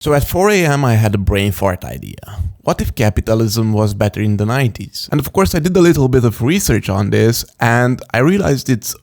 So at 4 a.m. I had a brain fart idea. What if capitalism was better in the 90s? And of course I did a little bit of research on this and I realized it's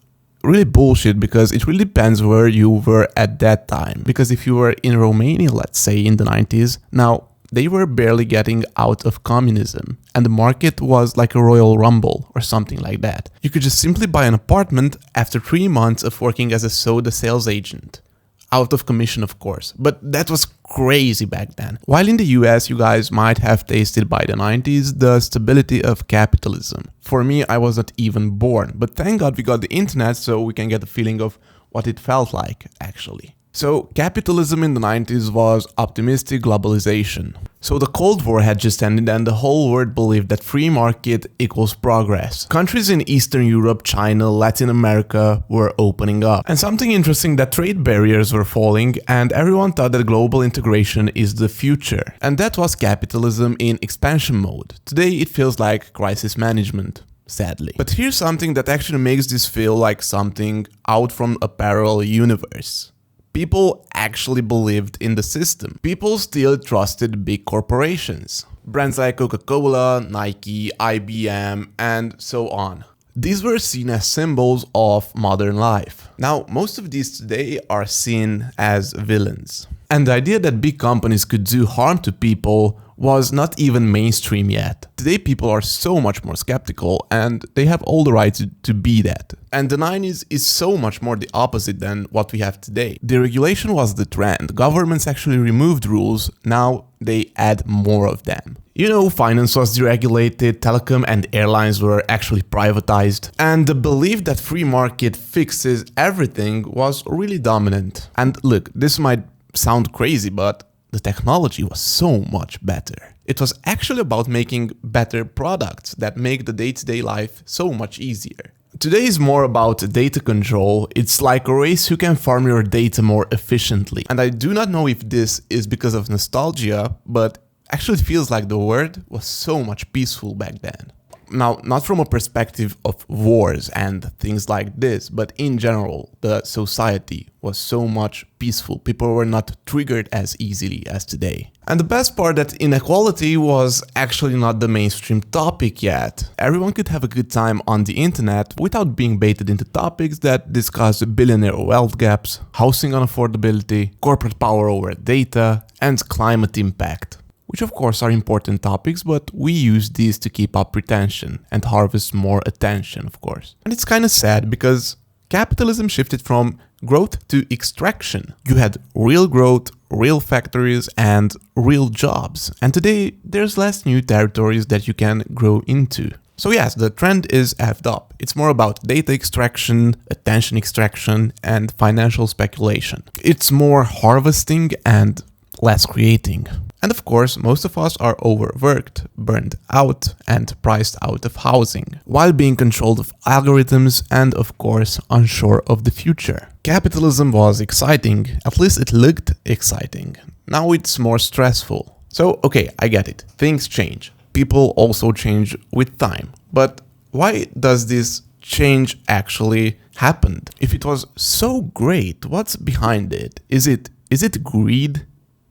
really bullshit because it really depends where you were at that time. Because if you were in Romania, let's say in the 90s, now they were barely getting out of communism and the market was like a Royal Rumble or something like that. You could just simply buy an apartment after 3 months of working as a soda sales agent. Out of commission, of course, but that was crazy back then. While in the US, you guys might have tasted by the 90s the stability of capitalism. For me, I was not even born, but thank God we got the internet so we can get a feeling of what it felt like, actually. So capitalism in the 90s was optimistic globalization. So the Cold War had just ended and the whole world believed that free market equals progress. Countries in Eastern Europe, China, Latin America were opening up. And something interesting, that trade barriers were falling and everyone thought that global integration is the future. And that was capitalism in expansion mode. Today it feels like crisis management. Sadly. But here's something that actually makes this feel like something out from a parallel universe. People actually believed in the system. People still trusted big corporations. Brands like Coca-Cola, Nike, IBM, and so on. These were seen as symbols of modern life. Now, most of these today are seen as villains. And the idea that big companies could do harm to people was not even mainstream yet. Today people are so much more skeptical and they have all the right to be that. And the 90s is so much more the opposite than what we have today. Deregulation was the trend. Governments actually removed rules, now they add more of them. You know, finance was deregulated, telecom and airlines were actually privatized, and the belief that free market fixes everything was really dominant. And look, this might sound crazy, but the technology was so much better. It was actually about making better products that make the day-to-day life so much easier. Today is more about data control. It's like a race who can farm your data more efficiently. And I do not know if this is because of nostalgia, but actually it feels like the world was so much peaceful back then. Now, not from a perspective of wars and things like this, but in general, the society was so much peaceful. People were not triggered as easily as today. And the best part, that inequality was actually not the mainstream topic yet. Everyone could have a good time on the internet without being baited into topics that discuss billionaire wealth gaps, housing unaffordability, corporate power over data, and climate impact. Which of course are important topics, but we use these to keep up retention and harvest more attention, of course. And it's kind of sad because capitalism shifted from growth to extraction. You had real growth, real factories, and real jobs. And today there's less new territories that you can grow into. So yes, the trend is effed up. It's more about data extraction, attention extraction, and financial speculation. It's more harvesting and less creating. And of course, most of us are overworked, burned out, and priced out of housing, while being controlled of algorithms and of course unsure of the future. Capitalism was exciting, at least it looked exciting. Now it's more stressful. So okay, I get it, things change. People also change with time. But why does this change actually happen? If it was so great, what's behind it? Is it greed?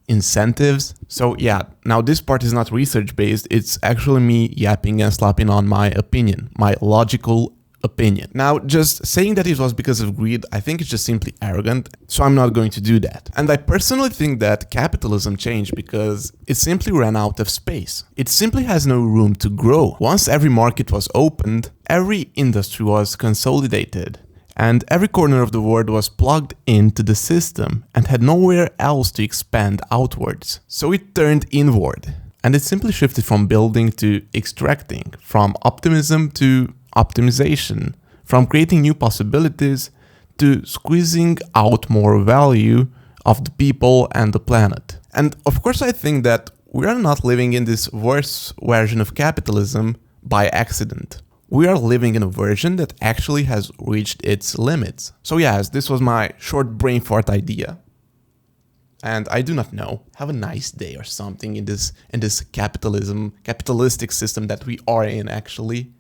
Incentives? So yeah, now this part is not research based, it's actually me yapping and slapping on my opinion, my logical opinion. Now, just saying that it was because of greed, I think it's just simply arrogant, so I'm not going to do that. And I personally think that capitalism changed because it simply ran out of space. It simply has no room to grow. Once every market was opened, every industry was consolidated. And every corner of the world was plugged into the system and had nowhere else to expand outwards. So it turned inward. And it simply shifted from building to extracting, from optimism to optimization, from creating new possibilities to squeezing out more value of the people and the planet. And of course I think that we are not living in this worse version of capitalism by accident. We are living in a version that actually has reached its limits. So yes, this was my short brain fart idea. And I do not know, have a nice day or something in this capitalistic system that we are in actually.